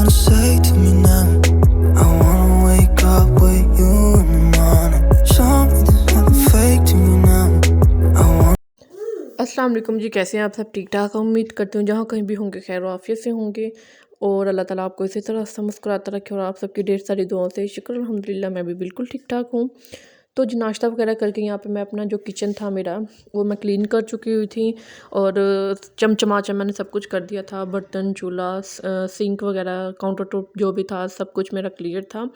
wanna say to me now? I wanna wake up with you in the morning. Show me there's nothing fake to me now. I want अस्सलाम वालेकुम जी, कैसे हैं आप सब? ठीक ठाक। उम्मीद करती हूँ जहाँ कहीं भी होंगे खैर आफियत से होंगे और अल्लाह ताला आपको इसी तरह से मुस्कुराता रखे और आप सबकी ढेर सारी दुआओं से शुक्र अल्हम्दुलिल्लाह मैं भी बिल्कुल ठीक ठाक हूँ। तो जी नाश्ता वगैरह करके यहाँ पे मैं अपना जो किचन था मेरा वो मैं क्लीन कर चुकी हुई थी और चमचमाचा मैंने सब कुछ कर दिया था। बर्तन, चूल्हा, सिंक वगैरह, काउंटर टॉप जो भी था सब कुछ मेरा क्लियर था।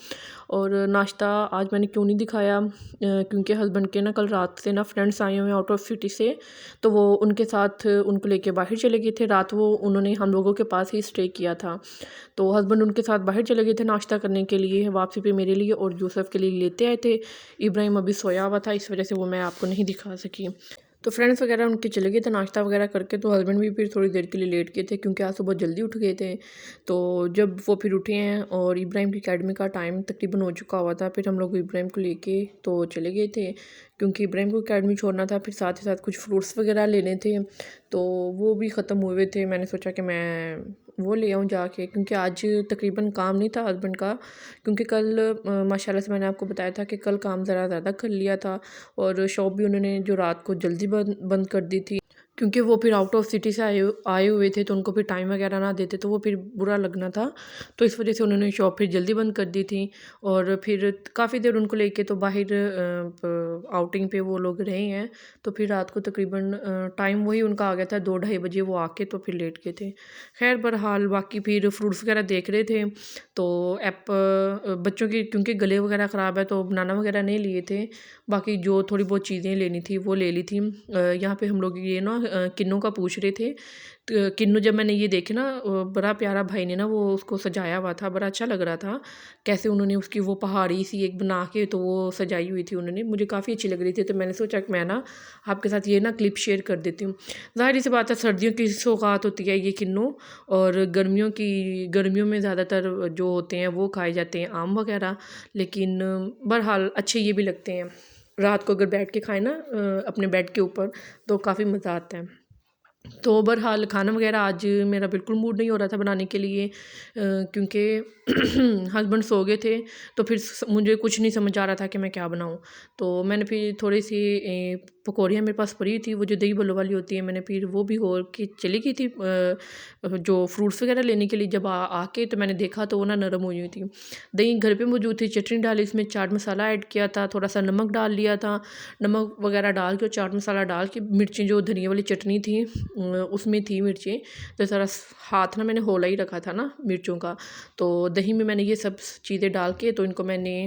और नाश्ता आज मैंने क्यों नहीं दिखाया, क्योंकि हस्बैंड के ना कल रात से ना फ्रेंड्स आए हुए हैं आउट ऑफ सिटी से, तो वो उनके साथ उनको लेके बाहर चले गए थे। रात वो उन्होंने हम लोगों के पास ही स्टे किया था, तो हस्बैंड उनके साथ बाहर चले गए थे नाश्ता करने के लिए, वापसी पे मेरे लिए और यूसुफ के लिए लेते आए थे। इब्राहिम अभी सोया हुआ था, इस वजह से वो मैं आपको नहीं दिखा सकी। तो फ्रेंड्स वगैरह उनके चले गए थे नाश्ता वगैरह करके, तो हस्बैंड भी फिर थोड़ी देर के लिए लेट गए थे क्योंकि आज सुबह जल्दी उठ गए थे। तो जब वो फिर उठे हैं और इब्राहिम की अकेडमी का टाइम तकरीबन हो चुका हुआ था, फिर हम लोग इब्राहिम को लेके तो चले गए थे क्योंकि इब्राहिम को अकेडमी छोड़ना था। फिर साथ ही साथ कुछ फ्रूट्स वगैरह लेने थे, तो वो भी ख़त्म हुए थे। मैंने सोचा कि मैं वो ले आऊँ जाके, क्योंकि आज तकरीबन काम नहीं था हस्बैंड का, क्योंकि कल माशाल्लाह से मैंने आपको बताया था कि कल काम ज़रा ज़्यादा कर लिया था और शॉप भी उन्होंने जो रात को जल्दी बंद कर दी थी, क्योंकि वो फिर आउट ऑफ सिटी से आए हुए थे, तो उनको फिर टाइम वगैरह ना देते तो वो फिर बुरा लगना था। तो इस वजह से उन्होंने शॉप फिर जल्दी बंद कर दी थी और फिर काफ़ी देर उनको लेके तो बाहर आउटिंग पे वो लोग रहे हैं। तो फिर रात को तकरीबन टाइम वही उनका आ गया था 2-2:30 बजे वो आके तो फिर लेट गए थे। खैर बहरहाल बाकी फिर फ्रूट्स वगैरह देख रहे थे, तो बच्चों की क्योंकि गले वगैरह ख़राब है तो बनाना वगैरह नहीं लिए थे, बाकी जो थोड़ी बहुत चीज़ें लेनी थी वो ले ली थी। यहाँ पे हम लोग ये ना किन्नू का पूछ रहे थे, तो किन्नू जब मैंने ये देखे ना, बड़ा प्यारा भाई ने ना वो उसको सजाया हुआ था, बड़ा अच्छा लग रहा था कैसे उन्होंने उसकी वो पहाड़ी सी एक बना के तो वो सजाई हुई थी उन्होंने, मुझे काफ़ी अच्छी लग रही थी। तो मैंने सोचा कि मैं ना आपके साथ ये ना क्लिप शेयर कर देती हूँ। ज़ाहिर सी बात है सर्दियों की सौगात होती है ये किन्नू, और गर्मियों में ज़्यादातर जो होते हैं वो खाए जाते हैं आम वगैरह, लेकिन बहरहाल अच्छे ये भी लगते हैं। रात को अगर बैठ के खाएं ना अपने बेड के ऊपर तो काफ़ी मज़ा आता है। तो बहरहाल खाना वगैरह आज मेरा बिल्कुल मूड नहीं हो रहा था बनाने के लिए, क्योंकि हस्बैंड सो गए थे, तो फिर मुझे कुछ नहीं समझ आ रहा था कि मैं क्या बनाऊं। तो मैंने फिर थोड़ी सी पकौड़ियाँ मेरे पास पड़ी थी, वो जो दही बल्लो वाली होती है, मैंने फिर वो भी और के चली गई थी जो फ्रूट्स वगैरह लेने के लिए। जब आके तो मैंने देखा तो वो ना नरम हुई हुई थी। दही घर पे मौजूद थी, चटनी डाली, इसमें चाट मसाला ऐड किया था, थोड़ा सा नमक डाल लिया था, नमक वगैरह डाल के और चाट मसाला डाल के, मिर्चें जो धनिया वाली चटनी थी उसमें थी मिर्चें, तो ज़रा हाथ ना मैंने होला ही रखा था ना मिर्चों का, तो दही में मैंने ये सब चीज़ें डाल के तो इनको मैंने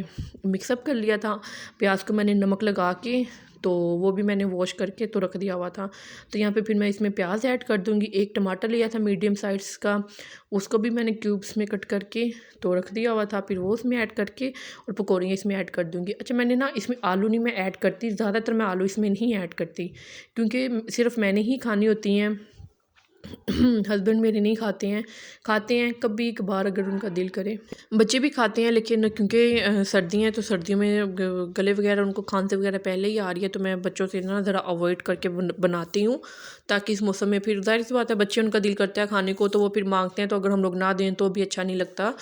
मिक्सअप कर लिया था। प्याज को मैंने नमक लगा के तो वो भी मैंने वॉश करके तो रख दिया हुआ था। तो यहाँ पे फिर मैं इसमें प्याज ऐड कर दूँगी। एक टमाटर लिया था मीडियम साइज़ का, उसको भी मैंने क्यूब्स में कट करके तो रख दिया हुआ था, फिर वो उसमें ऐड करके और पकौड़ियाँ इसमें ऐड कर दूँगी। अच्छा मैंने ना इसमें आलू नहीं मैं ऐड करती, ज़्यादातर मैं आलू इसमें नहीं ऐड करती, क्योंकि सिर्फ मैंने ही खानी होती हैं, हस्बैंड मेरे नहीं खाते हैं कभी कभार अगर उनका दिल करे। बच्चे भी खाते हैं, लेकिन क्योंकि सर्दियाँ हैं तो सर्दियों में गले वगैरह उनको खांसी वगैरह पहले ही आ रही है, तो मैं बच्चों से ना ज़रा अवॉइड करके बनाती हूँ, ताकि इस मौसम में फिर ज़ाहिर सी बात है बच्चे उनका दिल करता है खाने को तो वो फिर मांगते हैं, तो अगर हम लोग ना दें तो भी अच्छा नहीं लगता।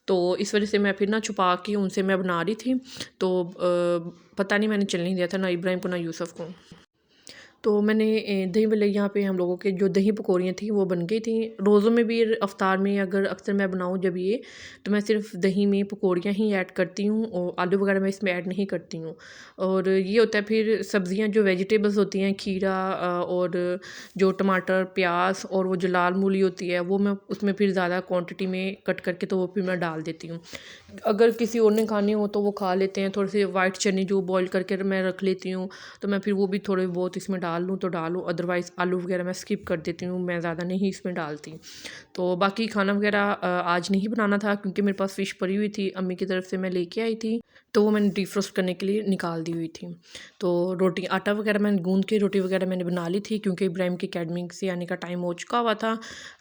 तो इस वजह से मैं फिर ना छुपा के उनसे मैं बना रही थी, तो पता नहीं मैंने चलने नहीं दिया था ना इब्राहिम को ना यूसुफ को। तो मैंने दही भल्ले यहाँ पे हम लोगों के जो दही पकौड़ियाँ थी वो बन गई थी। रोज़ों में भी अफ्तार में अगर अक्सर मैं बनाऊँ जब ये, तो मैं सिर्फ दही में पकौड़ियाँ ही ऐड करती हूँ और आलू वगैरह मैं इसमें ऐड नहीं करती हूँ। और ये होता है फिर सब्ज़ियाँ जो वेजिटेबल्स होती हैं, खीरा और जो टमाटर, प्याज और वो जो लाल मूली होती है वो मैं उसमें फिर ज़्यादा क्वान्टिटी में कट करके तो वो फिर मैं डाल देती हूँ। अगर किसी और ने खाने हो तो वो खा लेते हैं, थोड़े से वाइट चने जो बॉईल करके मैं रख लेती हूँ, तो मैं फिर वो भी थोड़े बहुत इसमें डाल लूँ तो डालूँ, अदरवाइज़ आलू वगैरह मैं स्किप कर देती हूँ, मैं ज़्यादा नहीं इसमें डालती। तो बाकी खाना वगैरह आज नहीं बनाना था क्योंकि मेरे पास फ़िश पड़ी हुई थी, अम्मी की तरफ से मैं लेके आई थी, तो वो मैंने डिफ्रोस्ट करने के लिए निकाल दी हुई थी। तो रोटी आटा वगैरह मैंने गूँध के रोटी वगैरह मैंने बना ली थी, क्योंकि इब्राहिम की अकेडमी से आने का टाइम हो चुका हुआ था।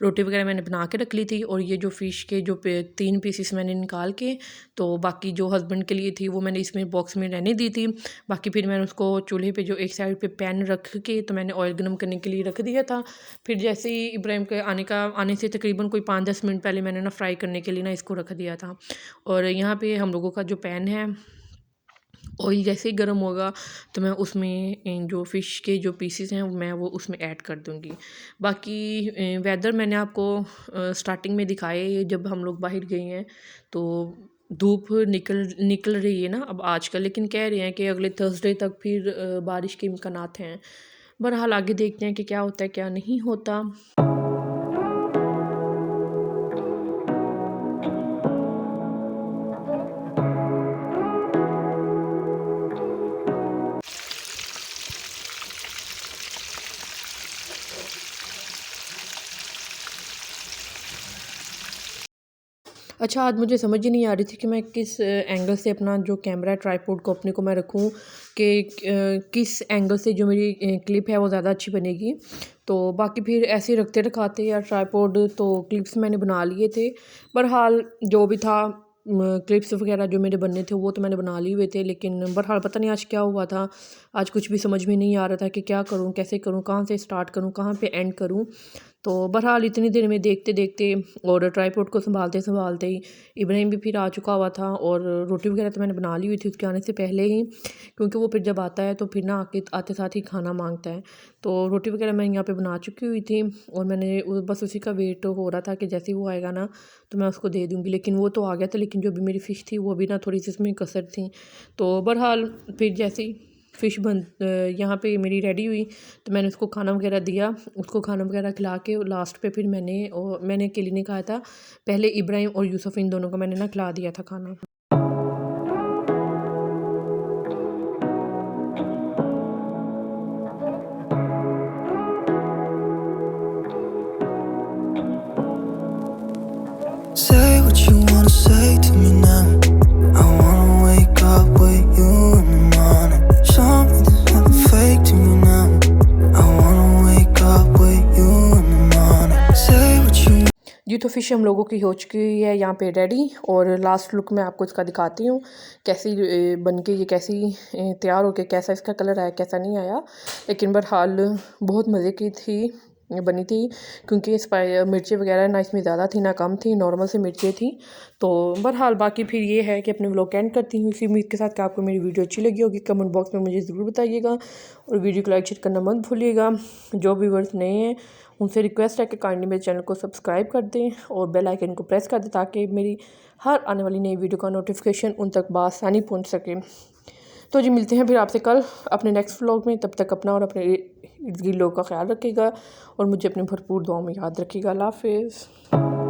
रोटी वगैरह मैंने बना के रख ली थी, और ये जो फ़िश के जो 3 पीसेस मैंने निकाल के तो बाकी जो हस्बैंड के लिए थी वो मैंने इसमें बॉक्स में रहने दी थी। बाकी फिर मैंने उसको चूल्हे पे जो एक साइड पे पैन रख के तो मैंने ऑयल गर्म करने के लिए रख दिया था। फिर जैसे ही इब्राहिम के आने से तकरीबन कोई 5-10 मिनट पहले मैंने ना फ्राई करने के लिए ना इसको रख दिया था। और यहाँ पे हम लोगों का जो पैन है, ऑयल जैसे ही गर्म होगा तो मैं उसमें जो फ़िश के जो पीसेस हैं मैं वो उसमें ऐड कर दूँगी। बाकी वेदर मैंने आपको स्टार्टिंग में दिखाए जब हम लोग बाहर गए हैं, तो धूप निकल रही है ना अब आजकल, लेकिन कह रहे हैं कि अगले थर्सडे तक फिर बारिश के इम्कानात हैं। बहरहाल आगे देखते हैं कि क्या होता है क्या नहीं होता। अच्छा, आज मुझे समझ ही नहीं आ रही थी कि मैं किस एंगल से अपना जो कैमरा है ट्राइपॉड को अपने को मैं रखूं कि किस एंगल से जो मेरी क्लिप है वो ज़्यादा अच्छी बनेगी। तो बाकी फिर ऐसे ही रखते रखाते या ट्राइपॉड तो क्लिप्स मैंने बना लिए थे। बहरहाल जो भी था क्लिप्स वगैरह जो मेरे बनने थे वो तो मैंने बना लिए हुए थे, लेकिन बहरहाल पता नहीं आज क्या हुआ था। आज कुछ भी समझ में नहीं आ रहा था कि क्या करूँ, कैसे करूँ, कहाँ से स्टार्ट करूँ, कहाँ पे एंड करूँ। तो बहरहाल इतनी देर में देखते देखते और ट्राइपॉड को संभालते संभालते ही इब्राहिम भी फिर आ चुका हुआ था। और रोटी वगैरह तो मैंने बना ली हुई थी उसके आने से पहले ही, क्योंकि वो फिर जब आता है तो फिर ना आते साथ ही खाना मांगता है। तो रोटी वगैरह मैं यहाँ पे बना चुकी हुई थी और मैंने बस उसी का वेट हो रहा था कि जैसे ही वो आएगा ना तो मैं उसको दे दूँगी। लेकिन वो तो आ गया था, लेकिन जो भी मेरी फ़िश थी वो भी ना थोड़ी सी उसमें कसर थी। तो बहरहाल फिर जैसे ही फ़िश यहाँ पे मेरी रेडी हुई तो मैंने उसको खाना वगैरह दिया। उसको खाना वगैरह खिला के लास्ट पे फिर मैंने अकेली नहीं खाया था, पहले इब्राहिम और यूसुफ इन दोनों को मैंने ना खिला दिया था खाना। Say what you wanna say to me now. I wanna wake up with you in the morning. Show me there's nothing fake to me now. I wanna wake up with you in the morning. Say what you जी, तो fish हम लोगों की हो चुकी है यहाँ पे ready. और लास्ट लुक मैं आपको इसका दिखाती हूँ कैसी बन के ये कैसी तैयार होके कैसा इसका कलर आया कैसा नहीं आया। लेकिन बहरहाल बहुत मज़े की थी बनी थी, क्योंकि मिर्ची वगैरह ना इसमें ज़्यादा थी ना कम थी, नॉर्मल से मिर्चें थी। तो बहरहाल बाकी फिर ये है कि अपने व्लॉग एंड करती हूँ इसी उम्मीद के साथ कि आपको मेरी वीडियो अच्छी लगी होगी। कमेंट बॉक्स में मुझे ज़रूर बताइएगा और वीडियो को लाइक शेयर करना मत भूलिएगा। जो व्यूअर्स नए हैं उनसे रिक्वेस्ट है कि काइंडली मेरे चैनल को सब्सक्राइब कर दें और बेल आइकन को प्रेस कर दें ताकि मेरी हर आने वाली नई वीडियो का नोटिफिकेशन उन तक बआसानी पहुंच सके। तो जी मिलते हैं फिर आपसे कल अपने नेक्स्ट व्लॉग में। तब तक अपना और अपने इर्द गिर्द लोगों का ख्याल रखिएगा और मुझे अपनी भरपूर दुआओं में याद रखिएगा। अल्लाह हाफ़िज़।